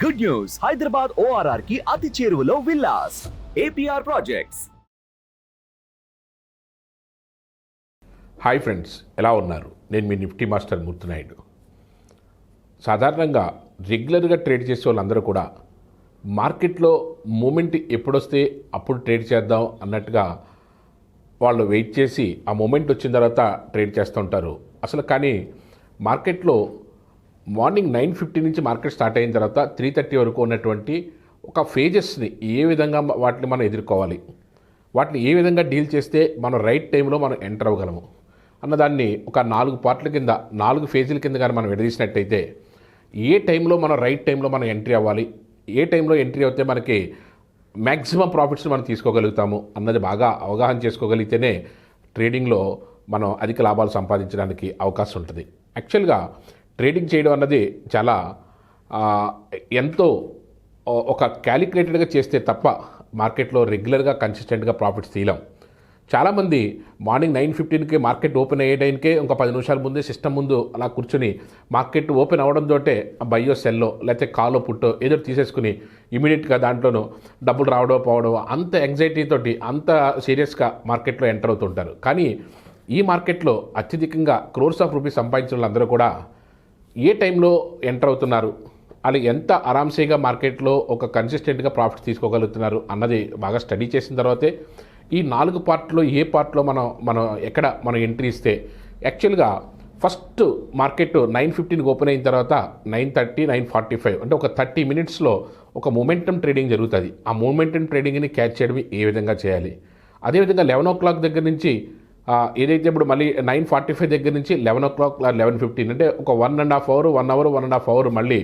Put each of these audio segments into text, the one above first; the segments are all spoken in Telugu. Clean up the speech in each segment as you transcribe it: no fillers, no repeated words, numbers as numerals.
గుడ్ న్యూస్, హైదరాబాద్ ORR కి అతి చేరువలో villas APR projects. Hi friends, ఎలా ఉన్నారు? నేను మీ నిఫ్టీ మాస్టర్ మూర్తి నాయుడు. సాధారణంగా రెగ్యులర్గా ట్రేడ్ చేసే వాళ్ళందరూ కూడా మార్కెట్లో మూమెంట్ ఎప్పుడొస్తే అప్పుడు ట్రేడ్ చేద్దాం అన్నట్టుగా వాళ్ళు వెయిట్ చేసి ఆ మూమెంట్ వచ్చిన తర్వాత ట్రేడ్ చేస్తూ ఉంటారు. అసలు కానీ మార్కెట్లో మార్నింగ్ 9:50 నుంచి మార్కెట్ స్టార్ట్ అయిన తర్వాత 3:30 వరకు ఉన్నటువంటి ఒక ఫేజెస్ని ఏ విధంగా వాటిని మనం ఎదుర్కోవాలి, వాటిని ఏ విధంగా డీల్ చేస్తే మనం రైట్ టైంలో మనం ఎంటర్ అవ్వగలము అన్నదాన్ని ఒక 4 పార్ట్ల కింద 4 ఫేజీల కింద కానీ మనం విడదీసినట్టయితే ఏ టైంలో మనం రైట్ టైంలో మనం ఎంట్రీ అవ్వాలి, ఏ టైంలో ఎంట్రీ అవుతే మనకి మ్యాక్సిమం ప్రాఫిట్స్ మనం తీసుకోగలుగుతాము అన్నది బాగా అవగాహన చేసుకోగలిగితేనే ట్రేడింగ్లో మనం అధిక లాభాలు సంపాదించడానికి అవకాశం ఉంటుంది. యాక్చువల్గా ట్రేడింగ్ చేయడం అన్నది చాలా ఎంతో ఒక క్యాలిక్యులేటెడ్గా చేస్తే తప్ప మార్కెట్లో రెగ్యులర్గా కన్సిస్టెంట్గా ప్రాఫిట్స్ తీయలేం. చాలామంది మార్నింగ్ 9:15కి మార్కెట్ ఓపెన్ అయ్యే టైంకే ఇంకా 10 నిమిషాల ముందే సిస్టమ్ ముందు అలా కూర్చొని మార్కెట్ ఓపెన్ అవ్వడంతో బయ్యో సెల్లో లేకపోతే కాలో పుట్టో ఏదో తీసేసుకుని ఇమీడియట్గా దాంట్లోనూ డబ్బులు రావడో పోవడో అంత యాంగ్జైటీతోటి అంత సీరియస్గా మార్కెట్లో ఎంటర్ అవుతుంటారు. కానీ ఈ మార్కెట్లో అత్యధికంగా క్రోర్స్ ఆఫ్ రూపీస్ సంపాదించిన వాళ్ళందరూ కూడా ఏ టైంలో ఎంటర్ అవుతున్నారు, అది ఎంత ఆరామ్సేగా మార్కెట్లో ఒక కన్సిస్టెంట్గా ప్రాఫిట్స్ తీసుకోగలుగుతున్నారు అన్నది బాగా స్టడీ చేసిన తర్వాతే ఈ 4 పార్ట్లో ఏ పార్ట్లో మనం ఎక్కడ మనం ఎంట్రీ ఇస్తే యాక్చువల్గా ఫస్ట్ మార్కెట్ 9:15కి ఓపెన్ అయిన తర్వాత 9:30, 9:45 అంటే ఒక 30 మినిట్స్లో ఒక మొమెంటమ్ ట్రేడింగ్ జరుగుతుంది. ఆ మొమెంటమ్ ట్రేడింగ్ని క్యాచ్ చేయడం ఏ విధంగా చేయాలి, అదేవిధంగా 11 o'clock దగ్గర నుంచి ఏదైతే ఇప్పుడు మళ్ళీ 9:45 దగ్గర నుంచి 11 o'clock 11:15 అంటే ఒక 1.5 అవర్ మళ్ళీ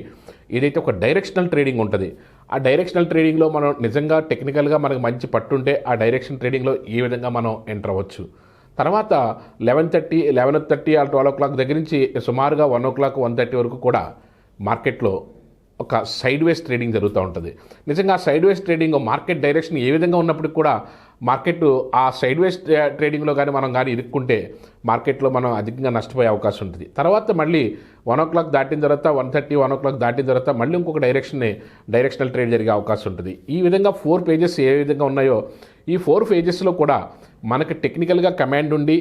ఏదైతే ఒక డైరెక్షనల్ ట్రేడింగ్ ఉంటుంది. ఆ డైరెక్షనల్ ట్రేడింగ్లో మనం నిజంగా టెక్నికల్గా మనకు మంచి పట్టుంటే ఆ డైరెక్షన్ ట్రేడింగ్లో ఏ విధంగా మనం ఎంటర్ అవ్వచ్చు. తర్వాత 11:30 12 o'clock దగ్గర నుంచి సుమారుగా 1 o'clock 1:30 వరకు కూడా మార్కెట్లో ఒక సైడ్ వేస్ ట్రేడింగ్ జరుగుతూ ఉంటుంది. నిజంగా ఆ sideways trading market direction ఏ విధంగా ఉన్నప్పటికీ కూడా మార్కెట్ ఆ సైడ్ వేస్ ట్రేడింగ్లో కానీ మనం ఇరుక్కుంటే మార్కెట్లో మనం అధికంగా నష్టపోయే అవకాశం ఉంటుంది. తర్వాత మళ్ళీ 1 o'clock దాటిన తర్వాత 1:30 1 o'clock దాటిన తర్వాత మళ్ళీ ఇంకొక డైరెక్షనల్ ట్రేడ్ జరిగే అవకాశం ఉంటుంది. ఈ విధంగా 4 పేజెస్ ఏ విధంగా ఉన్నాయో ఈ 4 పేజెస్లో కూడా మనకి టెక్నికల్గా కమాండ్ ఉండి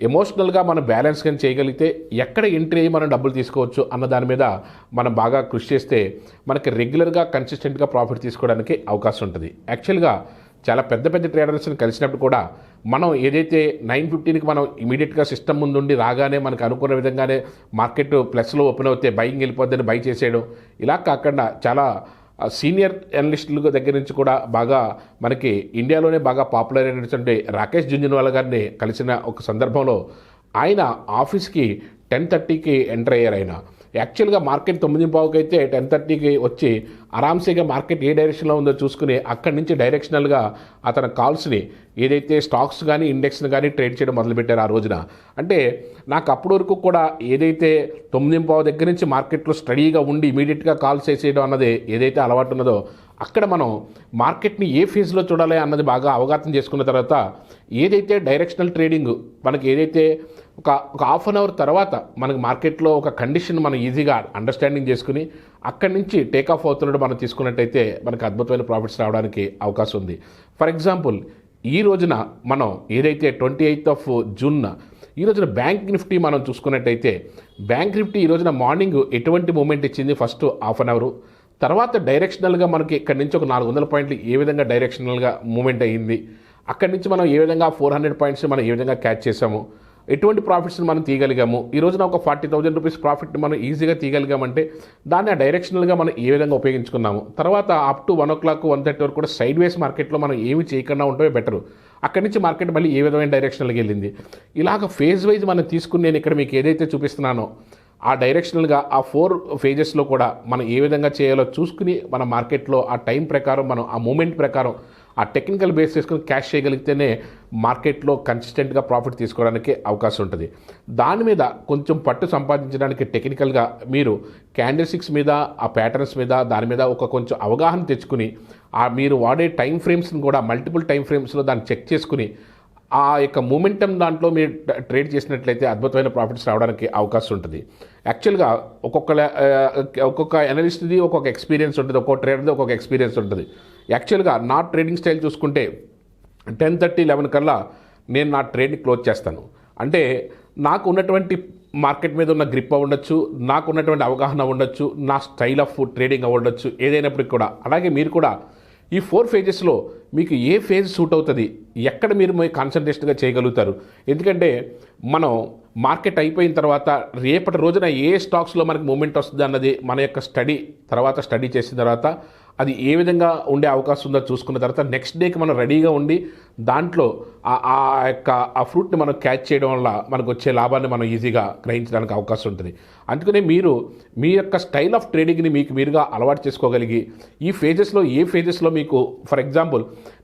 ఎమోషనల్గా మనం బ్యాలెన్స్ కానీ చేయగలిగితే ఎక్కడ ఎంట్రీ అయ్యి మనం డబ్బులు తీసుకోవచ్చు అన్న దాని మీద మనం బాగా కృషి చేస్తే మనకి రెగ్యులర్గా కన్సిస్టెంట్గా ప్రాఫిట్ తీసుకోవడానికి అవకాశం ఉంటుంది. యాక్చువల్గా చాలా పెద్ద ట్రేడర్స్ని కలిసినప్పుడు కూడా మనం ఏదైతే 9:15కి మనం ఇమీడియట్గా సిస్టమ్ ముందుండి రాగానే మనకు అనుకున్న విధంగానే మార్కెట్ ప్లస్లో ఓపెన్ అవుతే బయింగ్ వెళ్ళిపోద్దని బై చేసేయడం ఇలా కాకుండా చాలా సీనియర్ అనలిస్టుల దగ్గర నుంచి కూడా బాగా మనకి ఇండియాలోనే బాగా పాపులర్ అయినటువంటి రాకేష్ జుంజున్వాలా గారిని కలిసిన ఒక సందర్భంలో ఆయన ఆఫీస్కి 10:30కి ఎంటర్ అయ్యారు. ఆయన యాక్చువల్గా మార్కెట్ 9:15కి అయితే 10:30కి వచ్చి ఆరామ్సేగా మార్కెట్ ఏ డైరెక్షన్లో ఉందో చూసుకుని అక్కడి నుంచి డైరెక్షనల్గా అతని కాల్స్ని ఏదైతే స్టాక్స్ కానీ ఇండెక్స్ని కానీ ట్రేడ్ చేయడం మొదలుపెట్టారు ఆ రోజున. అంటే నాకు అప్పటి వరకు కూడా ఏదైతే 9:15 దగ్గర నుంచి మార్కెట్లో స్టడీగా ఉండి ఇమీడియట్గా కాల్స్ వేసేయడం అన్నది ఏదైతే అలవాటు ఉన్నదో అక్కడ మనం మార్కెట్ని ఏ ఫేజ్లో చూడాలి అన్నది బాగా అవగాహన చేసుకున్న తర్వాత ఏదైతే డైరెక్షనల్ ట్రేడింగ్ మనకి ఏదైతే ఒక హాఫ్ అన్ అవర్ తర్వాత మనకి మార్కెట్లో ఒక కండిషన్ మనం ఈజీగా అండర్స్టాండింగ్ చేసుకుని అక్కడి నుంచి టేక్ ఆఫ్ అవుతున్నట్టు మనం తీసుకున్నట్టయితే మనకు అద్భుతమైన ప్రాఫిట్స్ రావడానికి అవకాశం ఉంది. ఫర్ ఎగ్జాంపుల్ ఈ రోజున మనం ఏదైతే 28th June ఈ రోజున బ్యాంక్ నిఫ్టీ మనం చూసుకున్నట్టయితే బ్యాంక్ నిఫ్టీ ఈ రోజున మార్నింగ్ ఎటువంటి మూమెంట్ ఇచ్చింది, ఫస్ట్ హాఫ్ అన్ అవర్ తర్వాత డైరెక్షనల్గా మనకి ఇక్కడి నుంచి ఒక 400 పాయింట్లు ఏ విధంగా డైరెక్షనల్గా మూమెంట్ అయ్యింది, అక్కడి నుంచి మనం ఏ విధంగా 400 పాయింట్స్ మనం ఏ విధంగా క్యాచ్ చేసాము, ఎటువంటి ప్రాఫిట్స్ని మనం తీయగలిగాము, ఈ రోజున ఒక 40,000 రూపీస్ ప్రాఫిట్ని మనం ఈజీగా తీయగలిగామంటే దాన్ని ఆ డైరెక్షనల్గా మనం ఏ విధంగా ఉపయోగించుకున్నాము. తర్వాత అప్ టు 1 o'clock 1:30 వరకు కూడా సైడ్ వేస్ మార్కెట్లో మనం ఏమి చేయకుండా ఉంటే బెటరు. అక్కడి నుంచి మార్కెట్ మళ్ళీ ఏ విధమైన డైరెక్షన్కి వెళ్ళింది, ఇలాగ ఫేజ్ వైజ్ మనం తీసుకుని నేను ఇక్కడ మీకు ఏదైతే చూపిస్తున్నానో ఆ డైరెక్షనల్గా ఆ 4 ఫేజెస్లో కూడా మనం ఏ విధంగా చేయాలో చూసుకుని మన మార్కెట్లో ఆ టైం ప్రకారం మనం ఆ మూమెంట్ ప్రకారం ఆ టెక్నికల్ బేస్ చేసుకుని క్యాష్ చేయగలిగితేనే మార్కెట్లో కన్సిస్టెంట్గా ప్రాఫిట్ తీసుకోవడానికి అవకాశం ఉంటుంది. దాని మీద కొంచెం పట్టు సంపాదించడానికి టెక్నికల్గా మీరు క్యాండిల్స్టిక్స్ మీద ఆ ప్యాటర్న్స్ మీద దాని మీద ఒక కొంచెం అవగాహన తెచ్చుకుని మీరు వాడే టైం ఫ్రేమ్స్ని కూడా మల్టిపుల్ టైం ఫ్రేమ్స్లో దాన్ని చెక్ చేసుకుని ఆ యొక్క మూమెంటం దాంట్లో మీరు ట్రేడ్ చేసినట్లయితే అద్భుతమైన ప్రాఫిట్స్ రావడానికి అవకాశం ఉంటుంది. యాక్చువల్గా ఒక్కొక్క అనలిస్ట్ది ఒక్కొక్క ఎక్స్పీరియన్స్ ఉంటుంది, ఒక్కొక్క ట్రేడర్ది ఒక్కొక్క ఎక్స్పీరియన్స్ ఉంటుంది. యాక్చువల్గా నా ట్రేడింగ్ స్టైల్ చూసుకుంటే 10:30, 11 కల్లా నేను నా ట్రేడ్ని క్లోజ్ చేస్తాను. అంటే నాకు ఉన్నటువంటి మార్కెట్ మీద ఉన్న గ్రిప్ ఉండొచ్చు, నాకు ఉన్నటువంటి అవగాహన ఉండొచ్చు, నా స్టైల్ ఆఫ్ ట్రేడింగ్ ఉండొచ్చు, ఏదైనప్పటికీ కూడా. అలాగే మీరు కూడా ఈ 4 ఫేజెస్లో మీకు ఏ ఫేజ్ సూట్ అవుతుంది, ఎక్కడ మీరు కాన్సన్ట్రేషన్గా చేయగలుగుతారు. ఎందుకంటే మనం మార్కెట్ అయిపోయిన తర్వాత రేపటి రోజున ఏ స్టాక్స్లో మనకి మూమెంట్ వస్తుంది అన్నది మన యొక్క స్టడీ చేసిన తర్వాత అది ఏ విధంగా ఉండే అవకాశం ఉందో చూసుకున్న తర్వాత నెక్స్ట్ డేకి మనం రెడీగా ఉండి దాంట్లో ఆ ఫ్రూట్ని మనం క్యాచ్ చేయడం వల్ల మనకు వచ్చే లాభాన్ని మనం ఈజీగా గ్రహించడానికి అవకాశం ఉంటుంది. అందుకనే మీరు మీ యొక్క స్టైల్ ఆఫ్ ట్రేడింగ్ని మీకు మీరుగా అలవాటు చేసుకోగలిగి ఈ ఫేజెస్లో ఏ ఫేజెస్లో మీకు ఫర్ ఎగ్జాంపుల్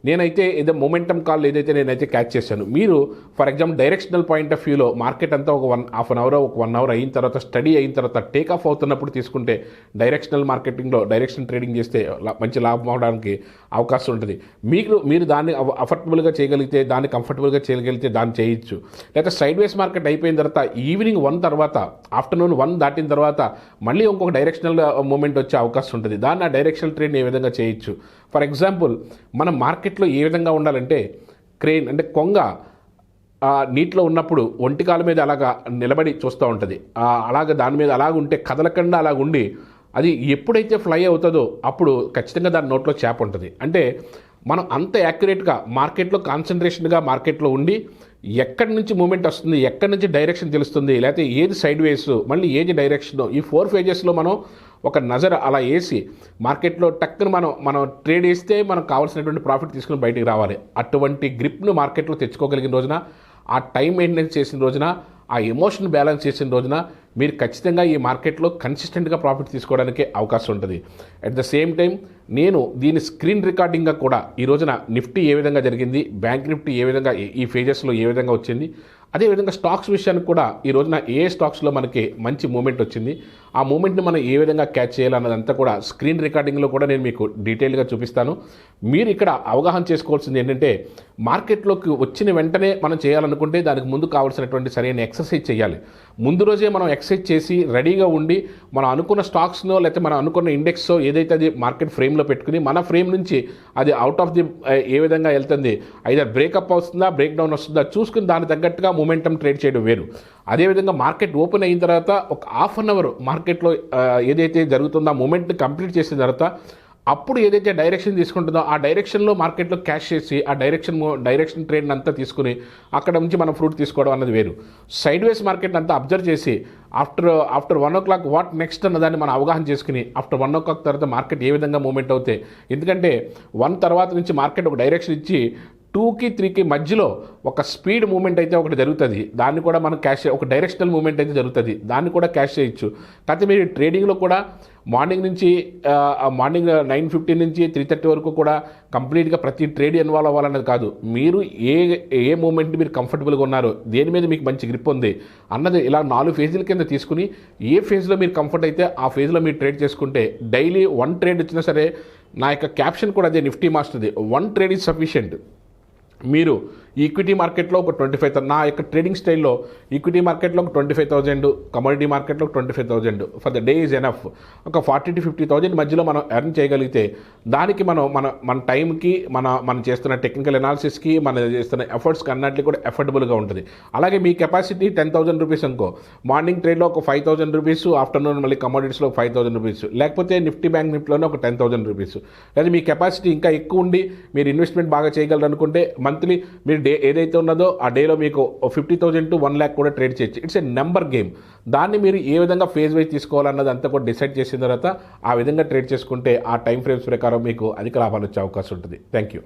నేనైతే ఏదో మొమెంటమ్ కాల్ ఏదైతే నేనైతే క్యాచ్ చేశాను, మీరు for example directional point of వ్యూలో మార్కెట్ అంతా ఒక 1/2 అవర్ ఒక 1 అవర్ అయిన తర్వాత స్టడీ అయిన తర్వాత టేక్ ఆఫ్ అవుతున్నప్పుడు తీసుకుంటే డైరెక్షనల్ మార్కెటింగ్లో డైరెక్షన్ ట్రేడింగ్ చేస్తే మంచి లాభం అవడానికి అవకాశం ఉంటుంది. మీరు దాన్ని అఫర్టబుల్గా చేయగలిగితే, దాన్ని కంఫర్టబుల్గా చేయగలిగితే దాన్ని చేయొచ్చు. లేకపోతే సైడ్ వేస్ మార్కెట్ అయిపోయిన తర్వాత ఈవినింగ్ 1 తర్వాత ఆఫ్టర్నూన్ 1 దాటిన తర్వాత మళ్ళీ ఇంకొక డైరెక్షనల్ మూమెంట్ వచ్చే అవకాశం ఉంటుంది. దాన్ని ఆ డైరెక్షనల్ ట్రేడ్ని ఏ విధంగా చేయొచ్చు. ఫర్ ఎగ్జాంపుల్ మనం మార్కెట్లో ఏ విధంగా ఉండాలంటే క్రేన్ అంటే కొంగ నీటిలో ఉన్నప్పుడు ఒంటికాల మీద అలాగా నిలబడి చూస్తూ ఉంటుంది. అలాగ దాని మీద అలాగుంటే కదలకుండా అలాగుండి అది ఎప్పుడైతే ఫ్లై అవుతుందో అప్పుడు ఖచ్చితంగా దాని నోట్లో చేప ఉంటుంది. అంటే మనం అంత యాక్యురేట్గా మార్కెట్లో కాన్సన్ట్రేషన్గా మార్కెట్లో ఉండి ఎక్కడి నుంచి మూమెంట్ వస్తుంది, ఎక్కడి నుంచి డైరెక్షన్ తెలుస్తుంది, లేకపోతే ఏది సైడ్ వేస్ మళ్ళీ ఏది డైరెక్షన్, ఈ 4 ఫేజెస్లో మనం ఒక నజర్ అలా వేసి మార్కెట్లో టక్కున మనం ట్రేడ్ వేస్తే మనకు కావాల్సినటువంటి ప్రాఫిట్ తీసుకుని బయటికి రావాలి. అటువంటి గ్రిప్ను మార్కెట్లో తెచ్చుకోగలిగిన రోజున, ఆ టైం మెయింటెనెన్స్ చేసిన రోజున, ఆ ఎమోషన్ బ్యాలెన్స్ చేసిన రోజున మీరు ఖచ్చితంగా ఈ మార్కెట్లో కన్సిస్టెంట్గా ప్రాఫిట్ తీసుకోవడానికి అవకాశం ఉంటుంది. అట్ ద సేమ్ టైం నేను దీని స్క్రీన్ రికార్డింగ్గా కూడా ఈ రోజున నిఫ్టీ ఏ విధంగా జరిగింది, బ్యాంక్ నిఫ్టీ ఏ విధంగా ఈ ఫేజెస్లో ఏ విధంగా వచ్చింది, అదేవిధంగా స్టాక్స్ విషయానికి కూడా ఈ రోజున ఏ స్టాక్స్లో మనకి మంచి మూమెంట్ వచ్చింది, ఆ మూమెంట్ని మనం ఏ విధంగా క్యాచ్ చేయాలన్నదంతా కూడా స్క్రీన్ రికార్డింగ్లో కూడా నేను మీకు డీటెయిల్గా చూపిస్తాను. మీరు ఇక్కడ అవగాహన చేసుకోవాల్సింది ఏంటంటే మార్కెట్లోకి వచ్చిన వెంటనే మనం చేయాలనుకుంటే దానికి ముందు కావాల్సినటువంటి సరైన ఎక్సర్సైజ్ చేయాలి. ముందు రోజే మనం ఎక్సర్సైజ్ చేసి రెడీగా ఉండి మనం అనుకున్న స్టాక్స్నో లేకపోతే మనం అనుకున్న ఇండెక్స్లో ఏదైతే అది మార్కెట్ ఫ్రేమ్లో పెట్టుకుని మన ఫ్రేమ్ నుంచి అది అవుట్ ఆఫ్ ది ఏ విధంగా వెళ్తుంది, ఐదర్ బ్రేకప్ వస్తుందా బ్రేక్ డౌన్ వస్తుందా చూసుకుని దానికి తగ్గట్టుగా మూమెంటం ట్రేడ్ చేయడం వేరు. అదేవిధంగా మార్కెట్ ఓపెన్ అయిన తర్వాత ఒక హాఫ్ అన్ అవర్ మార్కెట్లో ఏదైతే జరుగుతుందో ఆ మూమెంట్ని కంప్లీట్ చేసిన తర్వాత అప్పుడు ఏదైతే డైరెక్షన్ తీసుకుంటుందో ఆ డైరెక్షన్లో మార్కెట్లో క్యాష్ చేసి ఆ డైరెక్షన్ ట్రేడ్ని అంతా తీసుకుని అక్కడ నుంచి మనం ఫ్రూట్ తీసుకోవడం అన్నది వేరు. సైడ్ వేస్ మార్కెట్ అంతా అబ్జర్వ్ చేసి ఆఫ్టర్ 1 o'clock వాట్ నెక్స్ట్ అన్నదాన్ని మనం అవగాహన చేసుకుని ఆఫ్టర్ 1 o'clock తర్వాత మార్కెట్ ఏ విధంగా మూమెంట్ అవుతాయి. ఎందుకంటే 1 తర్వాత నుంచి మార్కెట్ ఒక డైరెక్షన్ ఇచ్చి 2కి 3కి మధ్యలో ఒక స్పీడ్ మూమెంట్ అయితే ఒకటి జరుగుతుంది, దాన్ని కూడా మనం క్యాష్ ఒక డైరెక్షనల్ మూమెంట్ అయితే జరుగుతుంది, దాన్ని కూడా క్యాష్ చేయొచ్చు. కాకపోతే మీరు ట్రేడింగ్లో కూడా మార్నింగ్ 9:15 నుంచి 3:30 వరకు కూడా కంప్లీట్గా ప్రతి ట్రేడ్ ఇన్వాల్వ్ అవ్వాలన్నది కాదు. మీరు ఏ మూమెంట్ మీరు కంఫర్టబుల్గా ఉన్నారు, దేని మీద మీకు మంచి గ్రిప్ ఉంది అన్నది ఇలా 4 ఫేజ్ల కింద తీసుకుని ఏ ఫేజ్లో మీరు కంఫర్ట్ అయితే ఆ ఫేజ్లో మీరు ట్రేడ్ చేసుకుంటే డైలీ 1 ట్రేడ్ వచ్చినా సరే, నా యొక్క క్యాప్షన్ కూడా అదే నిఫ్టీ మాస్టర్ది, 1 ట్రేడ్ ఈజ్ సఫిషియంట్. మీరు ఈక్విటీ మార్కెట్లో ఒక 25,000, నా యొక్క ట్రేడింగ్ స్టైల్లో ఈక్విటీ మార్కెట్లో ఒక 25,000, కమోడిటీ మార్కెట్లో ఒక 25,000 for the day is enough. ఒక 40,000 to 50,000 మధ్యలో మనం ఎర్న్ చేయగలిగితే దానికి మన టైంకి మనం చేస్తున్న టెక్నికల్ అనాలిసిస్కి మనం చేస్తున్న ఎఫర్ట్స్కి అన్నట్లు కూడా ఎఫర్డబుల్గా ఉంటుంది. అలాగే మీ కెపాసిటీ 10,000 రూపీస్ అనుకో, మార్నింగ్ ట్రేడ్లో ఒక 5,000 రూపీస్, ఆఫ్టర్నూన్ మళ్ళీ కమోడిటీస్లో 5,000 రూపీస్, లేకపోతే నిఫ్టీ బ్యాంక్ నిఫ్టీలోనే ఒక 10,000 రూపీస్. లేదా మీ కెపాసిటీ ఇంకా ఎక్కువ ఉండి మీరు ఇన్వెస్ట్మెంట్ బాగా చేయగలరు అనుకుంటే మంత్లీ మీరు డే ఏదైతే ఉన్నదో ఆ డేలో మీకు 50,000 to 1 lakh కూడా ట్రేడ్ చేయొచ్చు. It's a number game. దాన్ని మీరు ఏ విధంగా ఫేజ్ వైజ్ తీసుకోవాలన్నది అంతా కూడా డిసైడ్ చేసిన తర్వాత ఆ విధంగా ట్రేడ్ చేసుకుంటే ఆ టైం ఫ్రేమ్స్ ప్రకారం మీకు అధిక లాభాలు వచ్చే అవకాశం ఉంటుంది. Thank you.